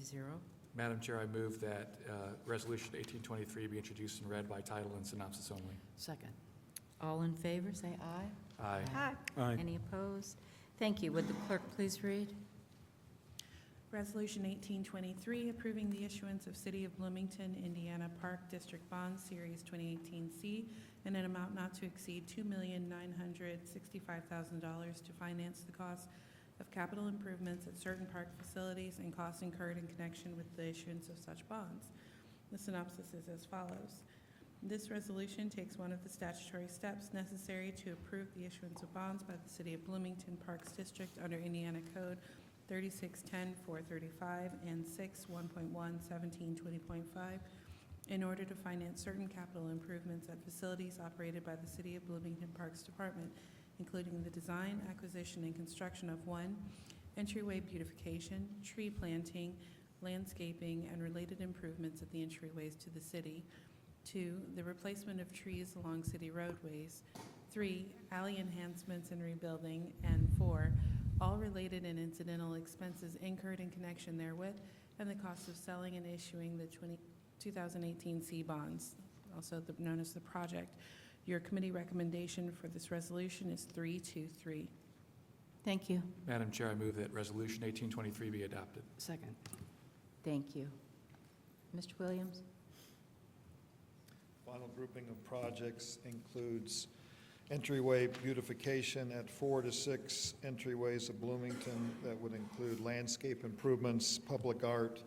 3-0. Madam Chair, I move that Resolution 1823 be introduced and read by title and synopsis only. Second. All in favor, say aye. Aye. Aye. Any opposed? Thank you. Would the clerk please read? Resolution 1823, approving the issuance of City of Bloomington, Indiana Park District Bonds, Series 2018C, in an amount not to exceed $2,965,000 to finance the cost of capital improvements at certain park facilities and costs incurred in connection with the issuance of such bonds. The synopsis is as follows. This resolution takes one of the statutory steps necessary to approve the issuance of bonds by the City of Bloomington Parks District under Indiana Code 3610-435 and 6-1.1-17-20.5 in order to finance certain capital improvements at facilities operated by the City of Bloomington Parks Department, including the design, acquisition, and construction of 1, entryway beautification, tree planting, landscaping, and related improvements at the entryways to the city, 2, the replacement of trees along city roadways, 3, alley enhancements and rebuilding, and 4, all related and incidental expenses incurred in connection therewith, and the cost of selling and issuing the 2018 C bonds, also known as the project. Your committee recommendation for this resolution is 3-3. Thank you. Madam Chair, I move that Resolution 1823 be adopted. Second. Thank you. Mr. Williams? Final grouping of projects includes entryway beautification at 4 to 6 entryways of Bloomington. That would include landscape improvements, public art,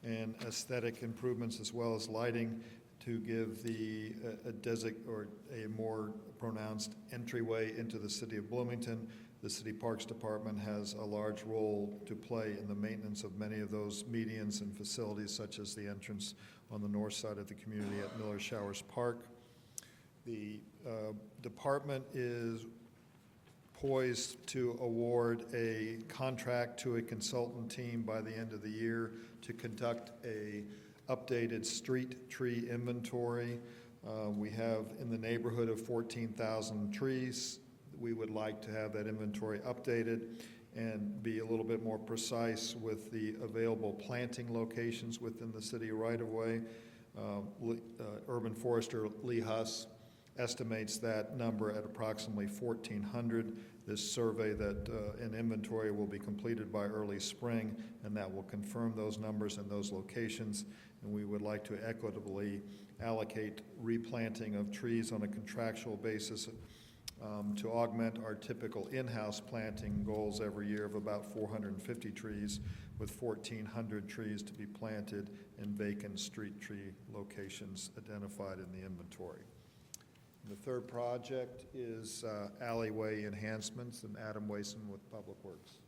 and aesthetic improvements, as well as lighting to give a more pronounced entryway into the city of Bloomington. The City Parks Department has a large role to play in the maintenance of many of those medians and facilities, such as the entrance on the north side of the community at Miller Showers Park. The department is poised to award a contract to a consultant team by the end of the year to conduct a updated street tree inventory. We have in the neighborhood of 14,000 trees. We would like to have that inventory updated and be a little bit more precise with the available planting locations within the city right-of-way. Urban Forester Lee Huss estimates that number at approximately 1,400. This survey and inventory will be completed by early spring, and that will confirm those numbers and those locations. And we would like to equitably allocate replanting of trees on a contractual basis to augment our typical in-house planting goals every year of about 450 trees, with 1,400 trees to be planted in vacant street tree locations identified in the inventory. The third project is alleyway enhancements, and Adam Wason with Public Works.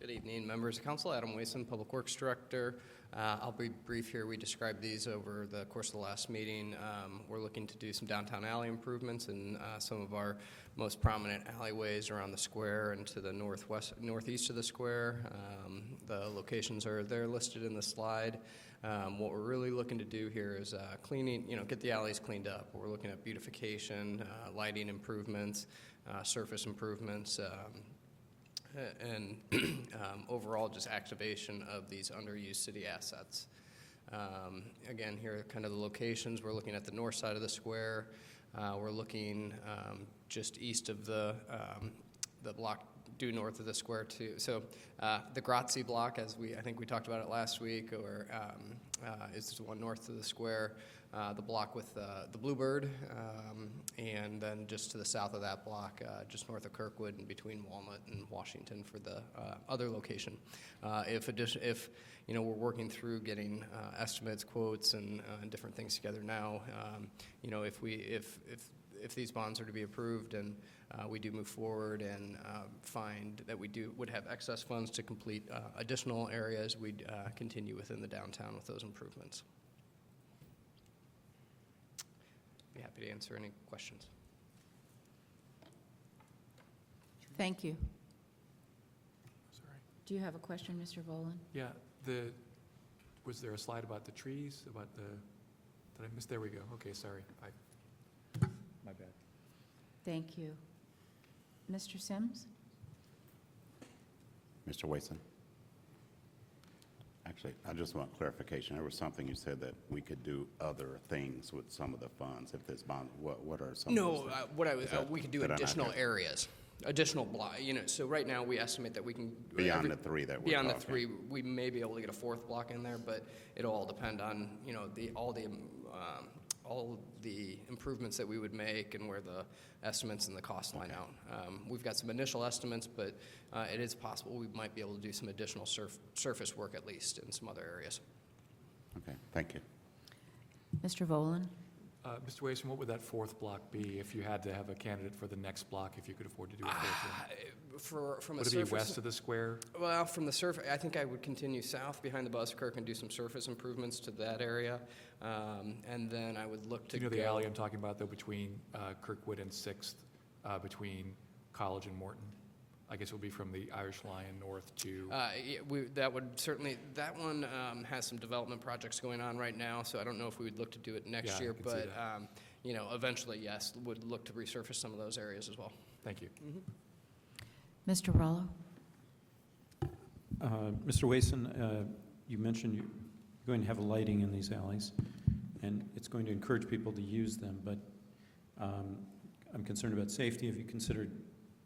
Good evening, members of council. Adam Wason, Public Works Director. I'll be brief here. We described these over the course of the last meeting. We're looking to do some downtown alley improvements in some of our most prominent alleyways around the square and to the northeast of the square. The locations are there listed in the slide. What we're really looking to do here is get the alleys cleaned up. We're looking at beautification, lighting improvements, surface improvements, and overall just activation of these underused city assets. Again, here are kind of the locations. We're looking at the north side of the square. We're looking just east of the block due north of the square too. So the Grazie block, I think we talked about it last week, or is the one north of the square. The block with the Bluebird, and then just to the south of that block, just north of Kirkwood and between Walnut and Washington for the other location. If we're working through getting estimates, quotes, and different things together now, if these bonds are to be approved and we do move forward and find that we would have excess funds to complete additional areas, we'd continue within the downtown with those improvements. Be happy to answer any questions. Thank you. Sorry. Do you have a question, Mr. Volan? Yeah. Was there a slide about the trees? Did I miss? There we go. Okay, sorry. My bad. Thank you. Mr. Sims? Mr. Wason? Actually, I just want clarification. There was something you said that we could do other things with some of the funds if this bond, what are some of those No, things? what I was, Is that- we could do did I not additional hear? areas, additional block, so right now, we estimate that we can. Beyond the three that we're Beyond the talking. three, we may be able to get a fourth block in there, but it'll all depend on, all the improvements that we would make and where the estimates and the cost line out. We've got some initial estimates, but it is possible we might be able to do some additional surface work at least in some other areas. Okay, thank you. Mr. Volan? Mr. Wason, what would that fourth block be if you had to have a candidate for the next block, if you could afford to do a fourth one? From a Would it surface. be west of the square? Well, from the surface, I think I would continue south behind the bus kirk and do some surface improvements to that area. And then I would look to Do you know the go- alley I'm talking about, though, between Kirkwood and Sixth, between College and Morton? I guess it would be from the Irish Lion north to, that would certainly, that one has some development projects going on right now, so I don't know if we would look to do it Yeah, next I year, can see but, eventually, yes, would look to resurface some of those areas as well. thank you. Mr. Rollo? Mr. Wason, you mentioned you're going to have lighting in these alleys, and it's going to encourage people to use them, but I'm concerned about safety. Have you considered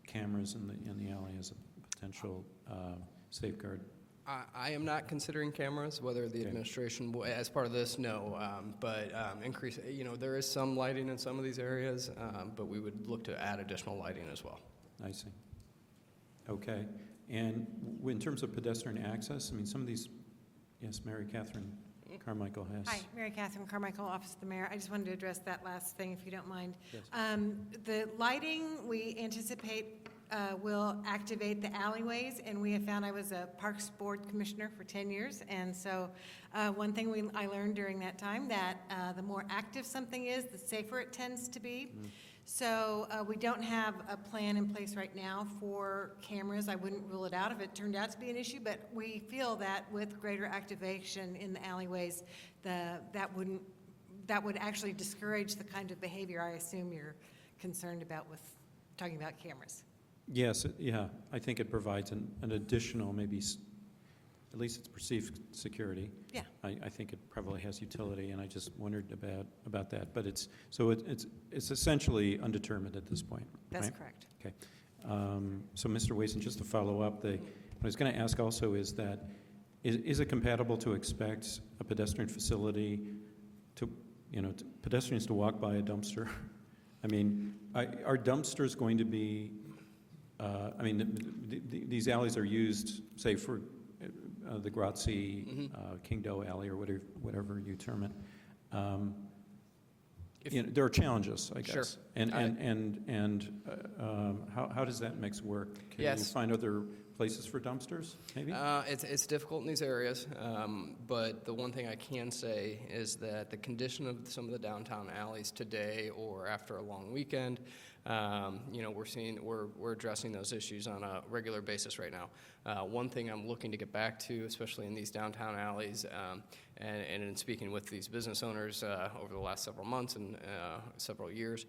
cameras in the alley as a potential safeguard? I am not considering cameras, whether the Okay. administration, as part of this, no, but increase, there is some lighting in some of these areas, but we would look to add additional lighting as well. I see. Okay. And in terms of pedestrian access, I mean, some of these, yes, Mary Catherine Carmichael has. Hi, Mary Catherine Carmichael, Office of the Mayor. I just wanted to address that last thing, if you don't mind. Yes. The lighting, we anticipate will activate the alleyways, and we have found, I was a Parks Board Commissioner for 10 years, and so one thing I learned during that time, that the more active something is, the safer it tends to be. So we don't have a plan in place right now for cameras. I wouldn't rule it out if it turned out to be an issue, but we feel that with greater activation in the alleyways, that would actually discourage the kind of behavior I assume you're concerned about with talking about cameras. Yes, yeah. I think it provides an additional, maybe, at least it's perceived security. Yeah. I think it probably has utility, and I just wondered about that. But it's essentially undetermined at this point. That's right? correct. Okay. So, Mr. Wason, just to follow up, what I was going to ask also is that, is it compatible to expect a pedestrian facility pedestrians to walk by a dumpster? I mean, are dumpsters going to be, these alleys are used, say, for the Grazie, Kingdoe Alley, or whatever you term it. There are challenges, I guess. Sure. And how does that mix work? Can you Yes. find other places for dumpsters, maybe? It's difficult in these areas, but the one thing I can say is that the condition of some of the downtown alleys today or after a long weekend, we're addressing those issues on a regular basis right now. One thing I'm looking to get back to, especially in these downtown alleys, and in speaking with these business owners over the last several months and several years,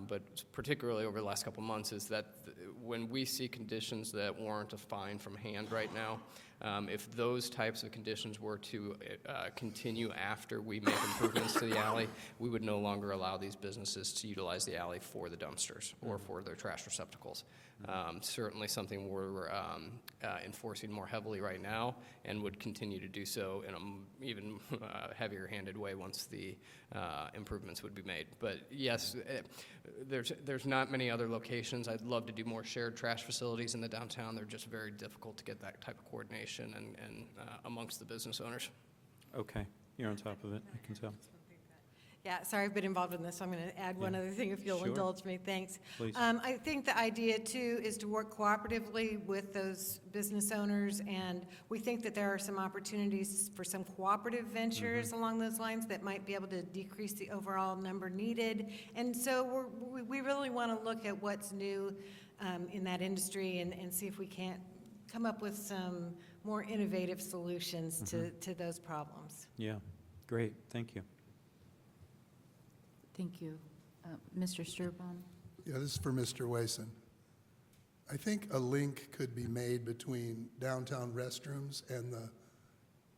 but particularly over the last couple months, is that when we see conditions that warrant a fine from hand right now, if those types of conditions were to continue after we make improvements to the alley, we would no longer allow these businesses to utilize the alley for the dumpsters or for their trash receptacles. Certainly something we're enforcing more heavily right now and would continue to do so in an even heavier-handed way once the improvements would be made. But yes, there's not many other locations. I'd love to do more shared trash facilities in the downtown. They're just very difficult to get that type of coordination and amongst the business owners. Okay, you're on top of it, I can tell. Yeah, sorry, I've been involved in this, so I'm going to add one other thing if you'll Sure. indulge me. Thanks. Please. I think the idea, too, is to work cooperatively with those business owners, and we think that there are some opportunities for some cooperative ventures along those lines that might be able to decrease the overall number needed. And so we really want to look at what's new in that industry and see if we can't come up with some more innovative solutions to those problems. Yeah, great, thank you. Thank you. Mr. Sturbaum? Yeah, this is for Mr. Wason. I think a link could be made between downtown restrooms and the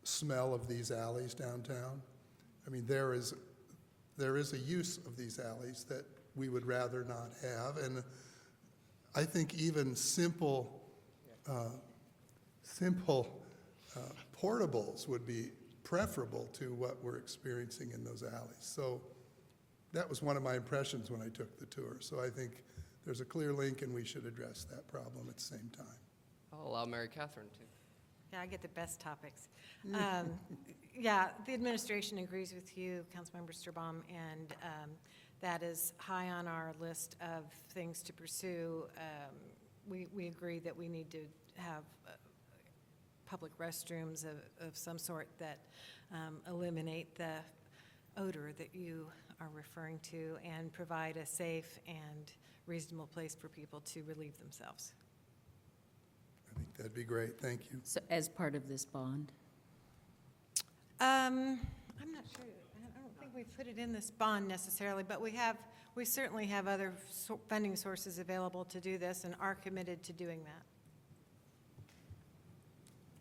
smell of these alleys downtown. I mean, there is a use of these alleys that we would rather not have, and I think even simple portables would be preferable to what we're experiencing in those alleys. So that was one of my impressions when I took the tour. So I think there's a clear link, and we should address that problem at the same time. I'll allow Mary Catherine to. Yeah, I get the best topics. Yeah, the administration agrees with you, Councilmember Sturbaum, and that is high on our list of things to pursue. We agree that we need to have public restrooms of some sort that eliminate the odor that you are referring to and provide a safe and reasonable place for people to relieve themselves. I think that'd be great. Thank you. So as part of this bond? I'm not sure. I don't think we put it in this bond necessarily, but we certainly have other funding sources available to do this and are committed to doing that.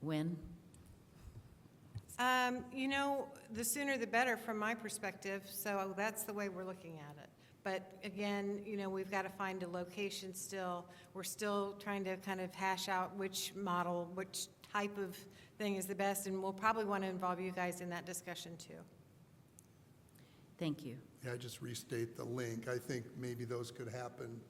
When? You know, the sooner the better from my perspective, so that's the way we're looking at it. But again, you know, we've got to find a location still. We're still trying to kind of hash out which model, which type of thing is the best, and we'll probably want to involve you guys in that discussion too. Thank you. Yeah, I just restate the link. I think maybe those could happen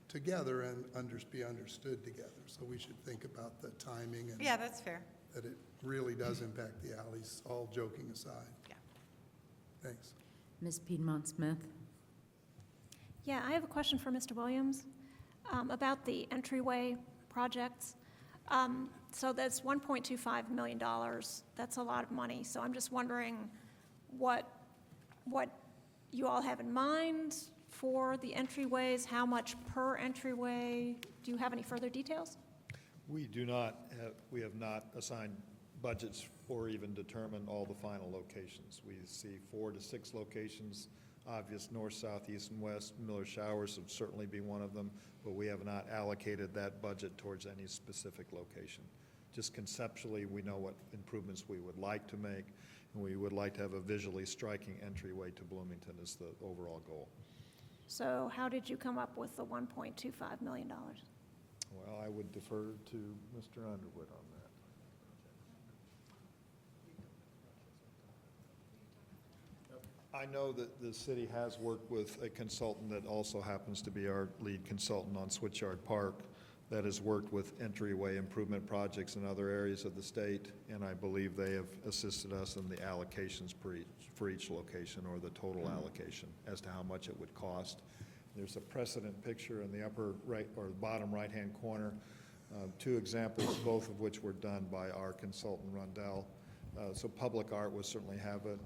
together and be understood together. So we should think about the timing and Yeah, that's fair. that it really does impact the alleys, all joking aside. Yeah. Thanks. Ms. Piedmont-Smith? Yeah, I have a question for Mr. Williams about the entryway projects. So that's $1.25 million. That's a lot of money. So I'm just wondering what you all have in mind for the entryways, how much per entryway? Do you have any further details? We do not have, we have not assigned budgets or even determined all the final locations. We see 4 to 6 locations, obvious north, south, east, and west. Miller Showers would certainly be one of them, but we have not allocated that budget towards any specific location. Just conceptually, we know what improvements we would like to make, and we would like to have a visually striking entryway to Bloomington as the overall goal. So how did you come up with the $1.25 million? Well, I would defer to Mr. Underwood on that. I know that the city has worked with a consultant that also happens to be our lead consultant on Switchyard Park that has worked with entryway improvement projects in other areas of the state, and I believe they have assisted us in the allocations for each location, or the total allocation as to how much it would cost. There's a precedent picture in the upper right or bottom right-hand corner, 2 examples, both of which were done by our consultant Rundell. So public art would certainly have a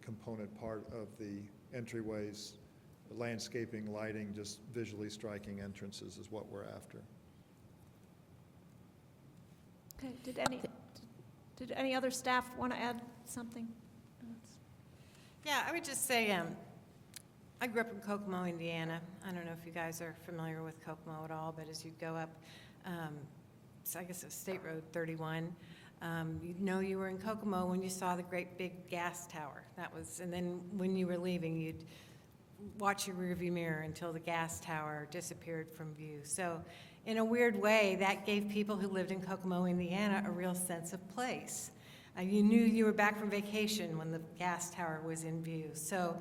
component part of the entryways. Landscaping, lighting, just visually striking entrances is what we're after. Okay, did any other staff want to add something? Yeah, I would just say, I grew up in Kokomo, Indiana. I don't know if you guys are familiar with Kokomo at all, but as you go up, so I guess it's State Road 31, you'd know you were in Kokomo when you saw the great big gas tower. That was, and then when you were leaving, you'd watch your rearview mirror until the gas tower disappeared from view. So in a weird way, that gave people who lived in Kokomo, Indiana, a real sense of place. You knew you were back from vacation when the gas tower was in view. So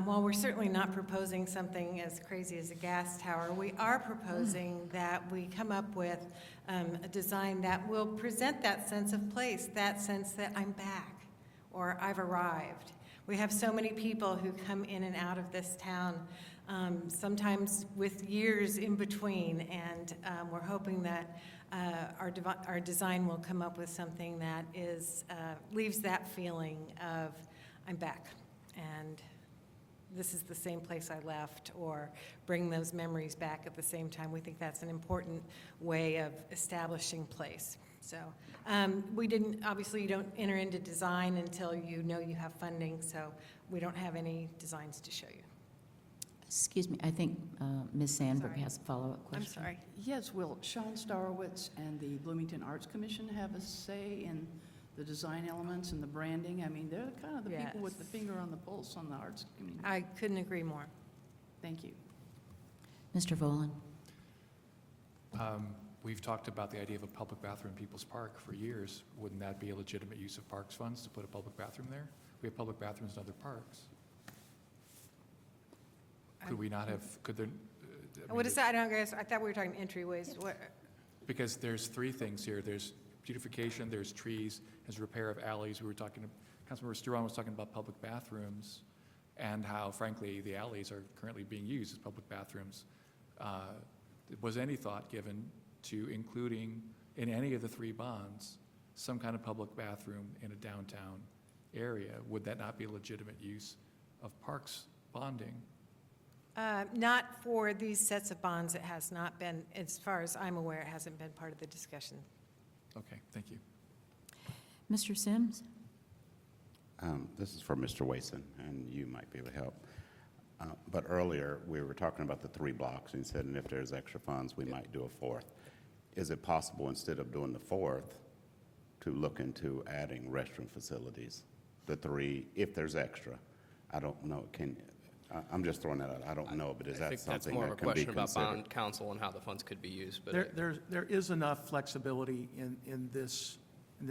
while we're certainly not proposing something as crazy as a gas tower, we are proposing that we come up with a design that will present that sense of place, that sense that I'm back or I've arrived. We have so many people who come in and out of this town, sometimes with years in between, and we're hoping that our design will come up with something that leaves that feeling of I'm back, and this is the same place I left, or bring those memories back at the same time. We think that's an important way of establishing place. So obviously you don't enter into design until you know you have funding, so we don't have any designs to show you. Excuse me, I think Ms. Sandberg Sorry. has a follow-up question. I'm sorry. Yes, will Sean Starowitz and the Bloomington Arts Commission have a say in the design elements and the branding? I mean, they're kind of the people with the Yes. finger on the pulse on the arts community. I couldn't agree more. Thank you. Mr. Volan? We've talked about the idea of a public bathroom in People's Park for years. Wouldn't that be a legitimate use of parks funds to put a public bathroom there? We have public bathrooms in other parks. Could we not have, could there? I mean, What is that? I don't guess, I thought we were talking entryways. What? Because there's three things here. There's beautification, there's trees, there's repair of alleys. We were talking, Councilmember Sturon was talking about public bathrooms and how frankly the alleys are currently being used as public bathrooms. Was any thought given to including in any of the three bonds some kind of public bathroom in a downtown area? Would that not be a legitimate use of parks bonding? Not for these sets of bonds. It has not been, as far as I'm aware, it hasn't been part of the discussion. Okay, thank you. Mr. Sims? This is for Mr. Wason, and you might be able to help. But earlier, we were talking about the 3 blocks, and you said, and if there's extra funds, we might do a 4th. Is it possible, instead of doing the 4th, to look into adding restroom facilities? The 3, if there's extra. I don't know, I'm just throwing that out. I don't know, but is that something that can be I think that's more of a question about considered? bond council and how the funds could be used, but There is enough flexibility in this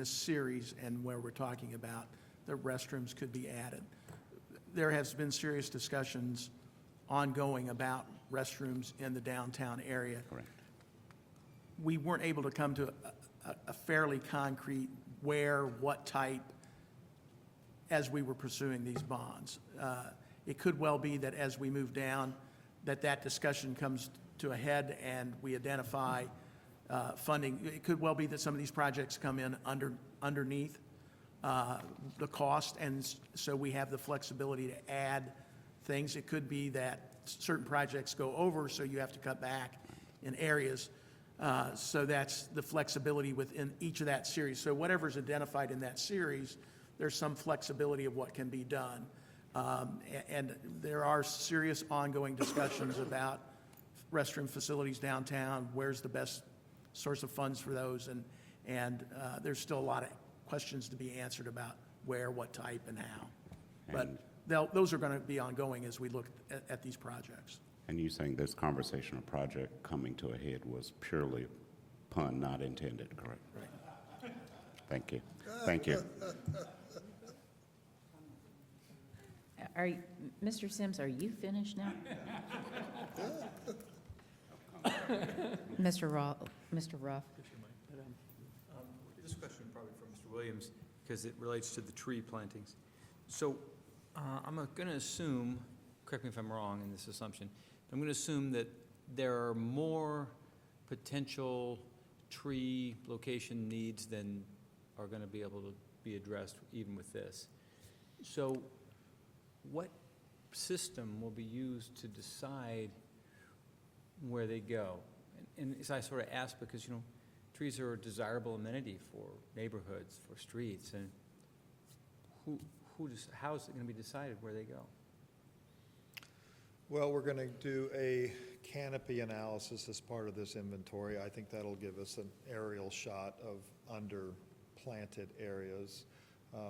series and where we're talking about the restrooms could be added. There has been serious discussions ongoing about restrooms in the downtown area. Correct. We weren't able to come to a fairly concrete where, what type, as we were pursuing these bonds. It could well be that as we move down, that discussion comes to a head and we identify funding. It could well be that some of these projects come in underneath the cost, and so we have the flexibility to add things. It could be that certain projects go over, so you have to cut back in areas. So that's the flexibility within each of that series. So whatever's identified in that series, there's some flexibility of what can be done. And there are serious ongoing discussions about restroom facilities downtown, where's the best source of funds for those, and there's still a lot of questions to be answered about where, what type, and how. But those are going to be ongoing as we look at these projects. And you saying this conversational project coming to a head was purely pun not intended, correct? Right. Thank you. Thank you. Mr. Sims, are you finished now? Mr. Ruff? This question probably for Mr. Williams, because it relates to the tree plantings. So I'm going to assume, correct me if I'm wrong in this assumption, I'm going to assume that there are more potential tree location needs than are going to be able to be addressed even with this. So what system will be used to decide where they go? And as I sort of ask, because, you know, trees are a desirable amenity for neighborhoods, for streets, and how is it going to be decided where they go? Well, we're going to do a canopy analysis as part of this inventory. I think that'll give us an aerial shot of under-planted areas.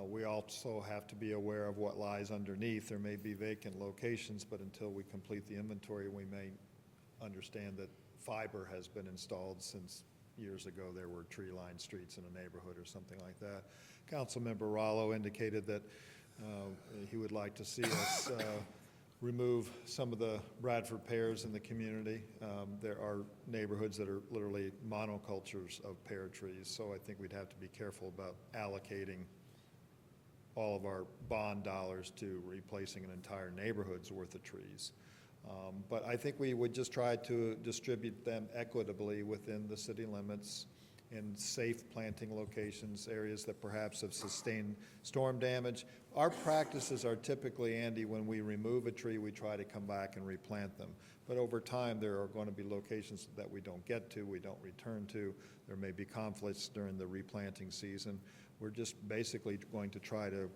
We also have to be aware of what lies underneath. There may be vacant locations, but until we complete the inventory, we may understand that fiber has been installed since years ago. There were tree-lined streets in a neighborhood or something like that. Councilmember Rollo indicated that he would like to see us remove some of the Bradford pears in the community. There are neighborhoods that are literally monocultures of pear trees, so I think we'd have to be careful about allocating all of our bond dollars to replacing an entire neighborhood's worth of trees. But I think we would just try to distribute them equitably within the city limits in safe planting locations, areas that perhaps have sustained storm damage. Our practices are typically, Andy, when we remove a tree, we try to come back and replant them. But over time, there are going to be locations that we don't get to, we don't return to. There may be conflicts during the replanting season. We're just basically going to try to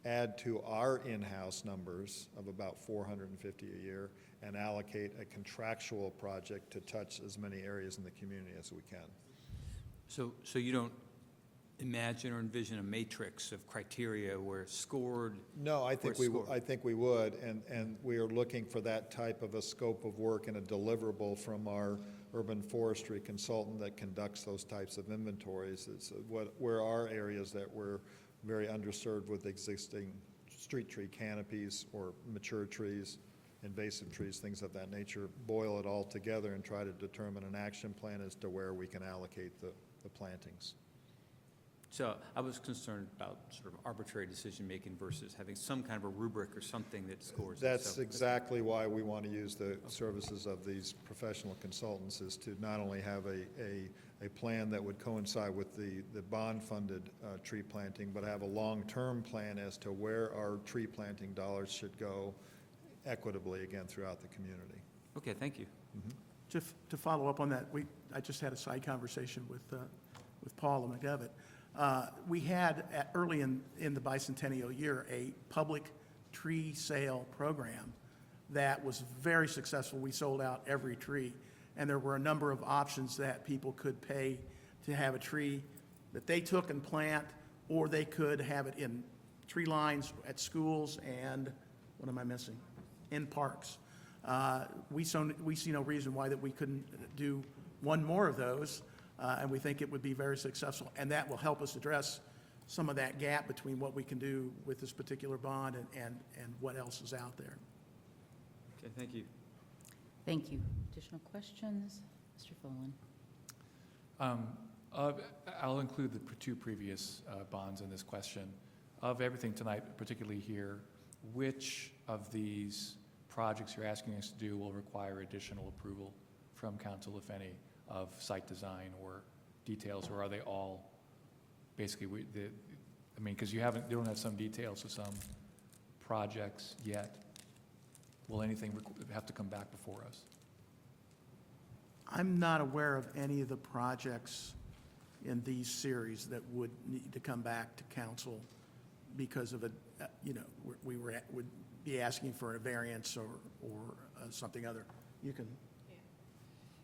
add to our in-house numbers of about 450 a year and allocate a contractual project to touch as many areas in the community as we can. So you don't imagine or envision a matrix of criteria where scored? No, I think we score. would, and we are looking for that type of a scope of work and a deliverable from our urban forestry consultant that conducts those types of inventories. It's where are areas that we're very underserved with existing street tree canopies or mature trees, invasive trees, things of that nature, boil it all together and try to determine an action plan as to where we can allocate the plantings. So I was concerned about sort of arbitrary decision-making versus having some kind of a rubric or something that scores it. That's So- exactly why we want to use the services of these professional consultants, is to not only have a plan that would coincide with the bond-funded tree planting, but have a long-term plan as to where our tree planting dollars should go equitably, again, throughout the community. Okay, thank you. To follow up on that, I just had a side conversation with Paula McDevitt. We had, early in the bicentennial year, a public tree sale program that was very successful. We sold out every tree, and there were a number of options that people could pay to have a tree that they took and plant, or they could have it in tree lines at schools and, what am I missing? In parks. We see no reason why that we couldn't do one more of those, and we think it would be very successful. And that will help us address some of that gap between what we can do with this particular bond and what else is out there. Okay, thank you. Thank you. Additional questions? Mr. Volan? I'll include the two previous bonds in this question. Of everything tonight, particularly here, which of these projects you're asking us to do will require additional approval from council, if any, of site design or details, or are they all basically, because you don't have some details of some projects yet. Will anything have to come back before us? I'm not aware of any of the projects in these series that would need to come back to council because of we would be asking for a variance or something other. You can.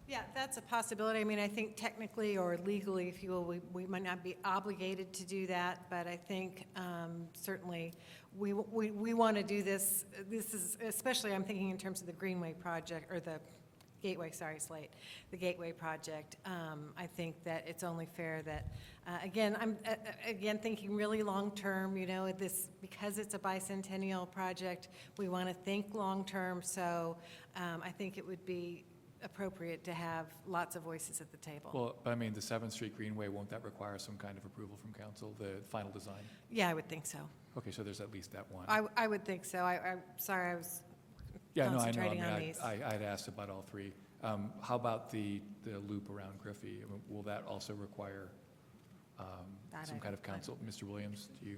Yeah, that's a possibility. I mean, I think technically or legally, if you will, we might not be obligated to do that, but I think certainly we want to do this. This is, especially I'm thinking in terms of the Greenway project, or the Gateway, sorry, Slate, the Gateway project. I think that it's only fair that, again, I'm again thinking really long-term, because it's a bicentennial project, we want to think long-term, so I think it would be appropriate to have lots of voices at the table. Well, but the 7th Street Greenway, won't that require some kind of approval from council, the final design? Yeah, I would think so. Okay, so there's at least that one. I would think so. I'm sorry, I was Yeah, no, I know. concentrating on these. I'd asked about all three. How about the loop around Griffey? Will that also require some kind of council? Mr. Williams, do you?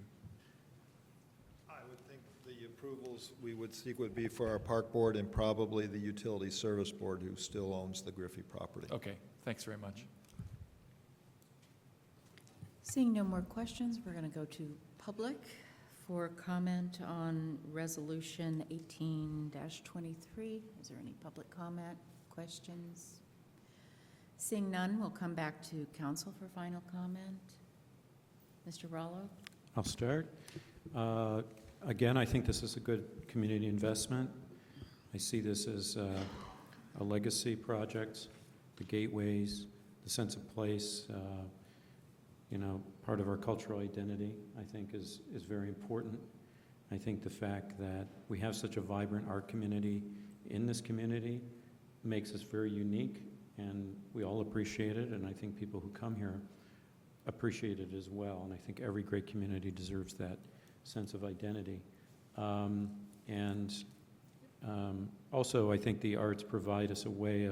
I would think the approvals we would seek would be for our park board and probably the utility service board, who still owns the Griffey property. Okay, thanks very much. Seeing no more questions, we're going to go to public for comment on Resolution 18-23. Is there any public comment, questions? Seeing none, we'll come back to council for final comment. Mr. Rollo? I'll start. Again, I think this is a good community investment. I see this as a legacy project, the gateways, the sense of place, part of our cultural identity, I think is very important. I think the fact that we have such a vibrant art community in this community makes us very unique, and we all appreciate it, and I think people who come here appreciate it as well, and I think every great community deserves that sense of identity. Also, I think the arts provide us a way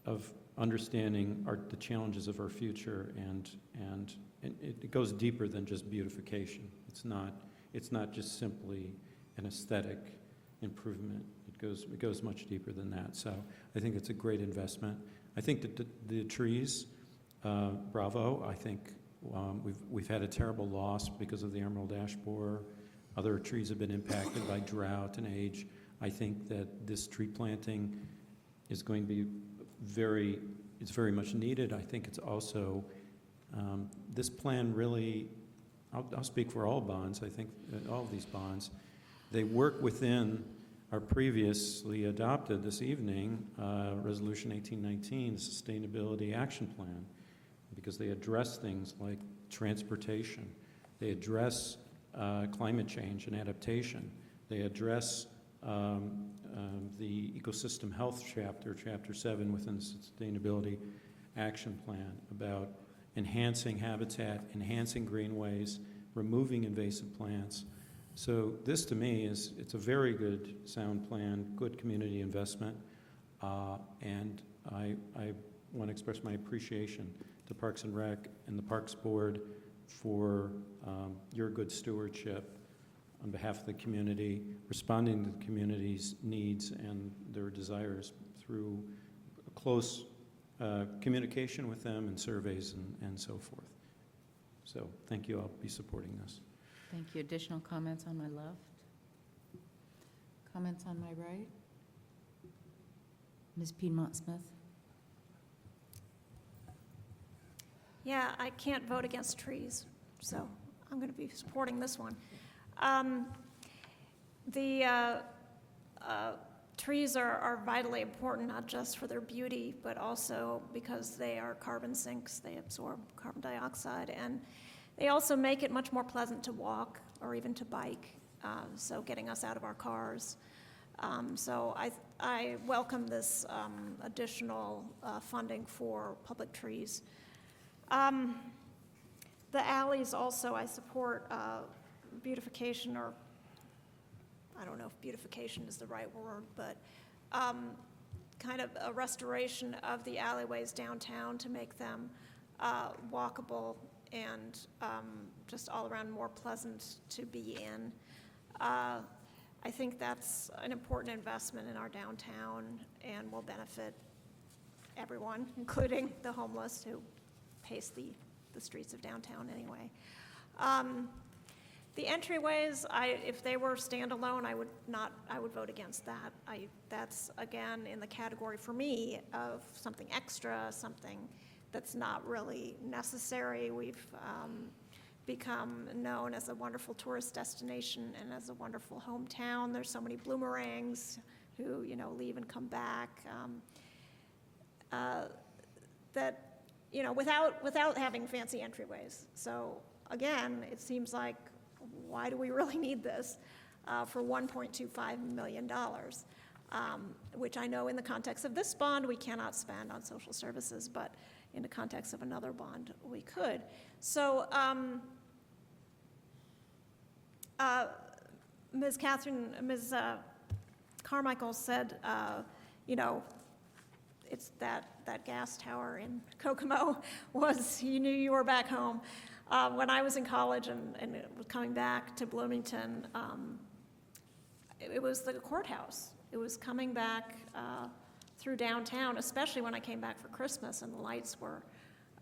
of understanding the challenges of our future, and it goes deeper than just beautification. It's not just simply an aesthetic improvement. It goes much deeper than that. So I think it's a great investment. I think that the trees, bravo. I think we've had a terrible loss because of the emerald ash borer. Other trees have been impacted by drought and age. I think that this tree planting is going to be it's very much needed. I think it's also, this plan really, I'll speak for all bonds, I think all of these bonds, they work within our previously adopted this evening, Resolution 1819, the Sustainability Action Plan, because they address things like transportation, they address climate change and adaptation, they address the ecosystem health chapter, Chapter 7 within the Sustainability Action Plan, about enhancing habitat, enhancing greenways, removing invasive plants. So this, to me, it's a very good, sound plan, good community investment, and I want to express my appreciation to Parks and Rec and the Parks Board for your good stewardship on behalf of the community, responding to the community's needs and their desires through close communication with them and surveys and so forth. So thank you. I'll be supporting this. Thank you. Additional comments on my left? Comments on my right? Ms. Piedmont-Smith? Yeah, I can't vote against trees, so I'm going to be supporting this one. The trees are vitally important, not just for their beauty, but also because they are carbon sinks. They absorb carbon dioxide, and they also make it much more pleasant to walk or even to bike, so getting us out of our cars. So I welcome this additional funding for public trees. The alleys also, I support beautification, or I don't know if beautification is the right word, but kind of a restoration of the alleyways downtown to make them walkable and just all around more pleasant to be in. I think that's an important investment in our downtown and will benefit everyone, including the homeless who pace the streets of downtown anyway. The entryways, if they were standalone, I would vote against that. That's again in the category for me of something extra, something that's not really necessary. We've become known as a wonderful tourist destination and as a wonderful hometown. There's so many bloomerangs who leave and come back. That without having fancy entryways. So again, it seems like, why do we really need this for $1.25 million, which I know in the context of this bond we cannot spend on social services, but in the context of another bond we could. So Ms. Carmichael said, it's that gas tower in Kokomo was, you knew you were back home. When I was in college and was coming back to Bloomington, it was the courthouse. It was coming back through downtown, especially when I came back for Christmas and the lights were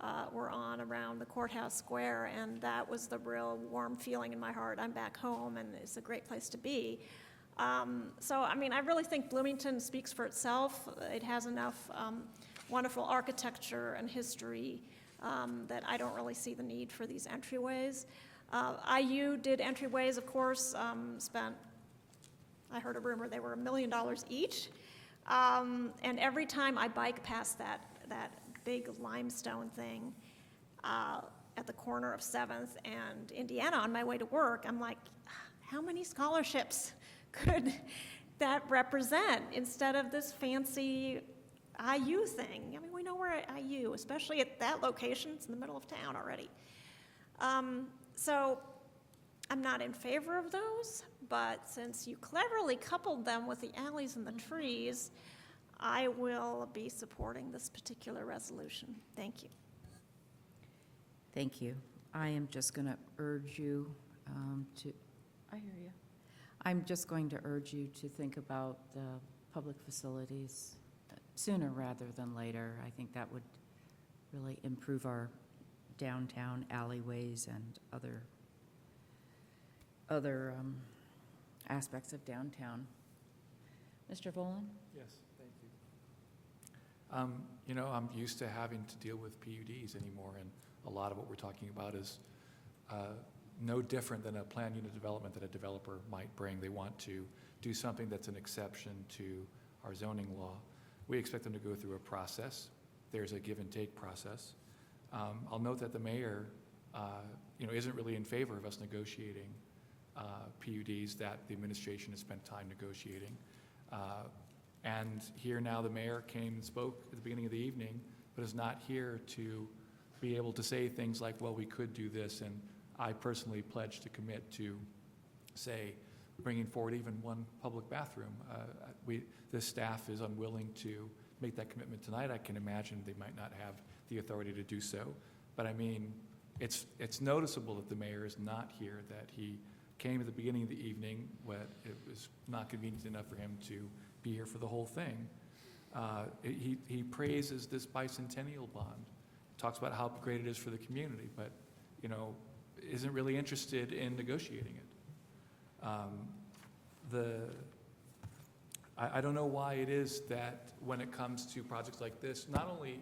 on around the courthouse square, and that was the real warm feeling in my heart. I'm back home, and it's a great place to be. So, I really think Bloomington speaks for itself. It has enough wonderful architecture and history that I don't really see the need for these entryways. IU did entryways, of course, I heard a rumor they were $1 million each. And every time I bike past that big limestone thing at the corner of 7th and Indiana on my way to work, I'm like, how many scholarships could that represent instead of this fancy IU thing? We know we're at IU, especially at that location. It's in the middle of town already. So I'm not in favor of those, but since you cleverly coupled them with the alleys and the trees, I will be supporting this particular resolution. Thank you. Thank you. I am just going to urge you I hear you. I'm just going to urge you to think about the public facilities sooner rather than later. I think that would really improve our downtown alleyways and other aspects of downtown. Mr. Volan? Yes, thank you. You know, I'm used to having to deal with PUDs anymore, and a lot of what we're talking about is no different than a planned unit development that a developer might bring. They want to do something that's an exception to our zoning law. We expect them to go through a process. There's a give and take process. I'll note that the mayor, isn't really in favor of us negotiating PUDs that the administration has spent time negotiating. And here now the mayor came and spoke at the beginning of the evening, but is not here to be able to say things like, well, we could do this, and I personally pledge to commit to, say, bringing forward even one public bathroom. The staff is unwilling to make that commitment tonight. I can imagine they might not have the authority to do so. But I mean, it's noticeable that the mayor is not here, that he came at the beginning of the evening when it was not convenient enough for him to be here for the whole thing. He praises this bicentennial bond, talks about how great it is for the community, but, isn't really interested in negotiating it. I don't know why it is that when it comes to projects like this, not only,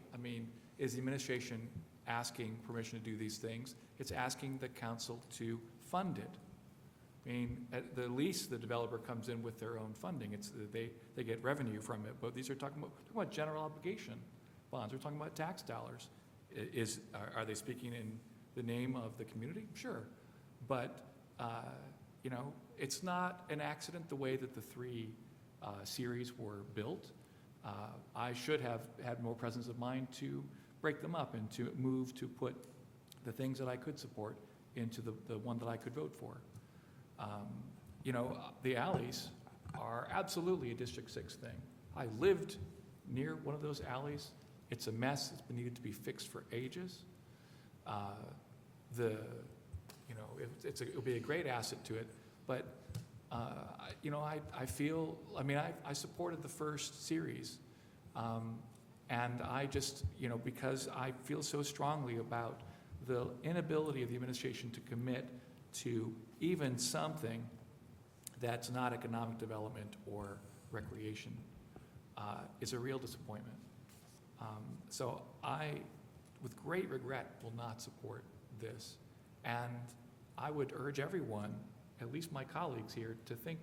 is the administration asking permission to do these things, it's asking the council to fund it. At the least, the developer comes in with their own funding. They get revenue from it, but these are talking about general obligation bonds. We're talking about tax dollars. Are they speaking in the name of the community? Sure, but it's not an accident the way that the three series were built. I should have had more presence of mind to break them up and to move to put the things that I could support into the one that I could vote for. The alleys are absolutely a District 6 thing. I lived near one of those alleys. It's a mess. It's been needed to be fixed for ages. It'll be a great asset to it, but I feel, I supported the first series, and I just, because I feel so strongly about the inability of the administration to commit to even something that's not economic development or recreation, is a real disappointment. So I, with great regret, will not support this. And I would urge everyone, at least my colleagues here, to think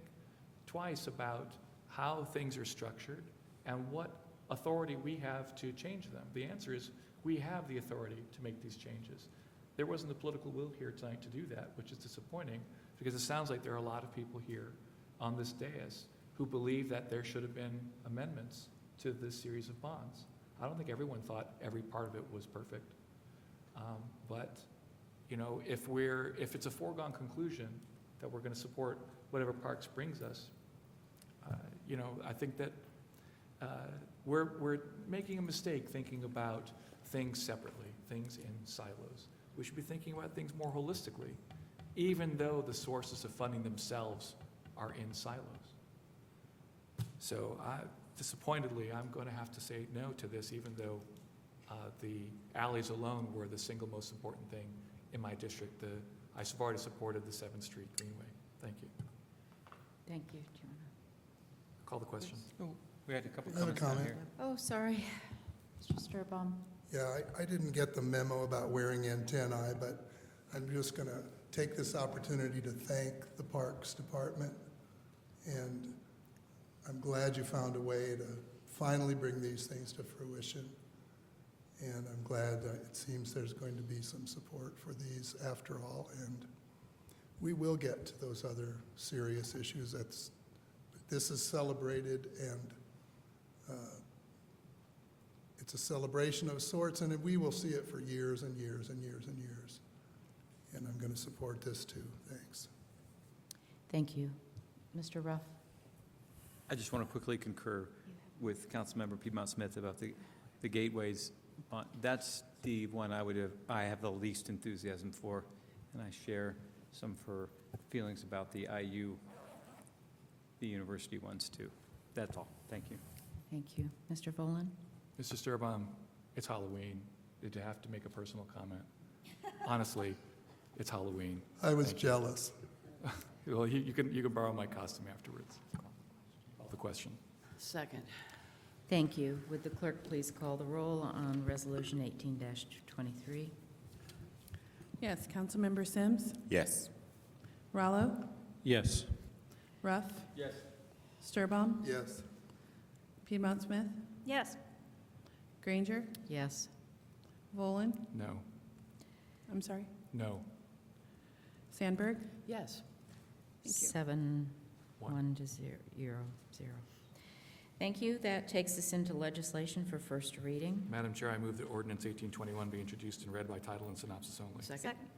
twice about how things are structured and what authority we have to change them. The answer is we have the authority to make these changes. There wasn't the political will here tonight to do that, which is disappointing, because it sounds like there are a lot of people here on this dais who believe that there should have been amendments to this series of bonds. I don't think everyone thought every part of it was perfect. But if it's a foregone conclusion that we're going to support whatever Parks brings us, I think that we're making a mistake thinking about things separately, things in silos. We should be thinking about things more holistically, even though the sources of funding themselves are in silos. So disappointedly, I'm going to have to say no to this, even though the alleys alone were the single most important thing in my district. I've already supported the 7th Street Greenway. Thank you. Thank you. Do you want Call the question. Oh, we had a couple I have a comments down comment. here. to? Oh, sorry. Mr. Sturbaum. Yeah, I didn't get the memo about wearing antennae, but I'm just going to take this opportunity to thank the Parks Department. And I'm glad you found a way to finally bring these things to fruition. And I'm glad that it seems there's going to be some support for these after all. And we will get to those other serious issues. This is celebrated, and it's a celebration of sorts, and we will see it for years and years and years and years. And I'm going to support this too. Thanks. Thank you. Mr. Ruff. I just want to quickly concur with Councilmember Piedmont-Smith about the gateways. That's the one I have the least enthusiasm for, and I share some of her feelings about the IU, the university ones too. That's all. Thank you. Thank you. Mr. Volan. Mr. Sturbaum, it's Halloween. Did you have to make a personal comment? Honestly, it's Halloween. I was Thank you. jealous. Well, you can borrow my costume afterwards. Call the question. Second. Thank you. Would the clerk please call the roll on Resolution 18-23? Yes, Councilmember Sims, Yes. Rallo, Yes. Ruff, Yes. Sturbaum, Yes. Piedmont-Smith, Yes. Granger, Yes. Volan, No. I'm sorry, No. Sandberg. Yes. Thank you. 7-1-0. Thank you. That takes us into legislation for first reading. Madam Chair, I move that ordinance 1821 be introduced and read by title and synopsis only. Second. Second.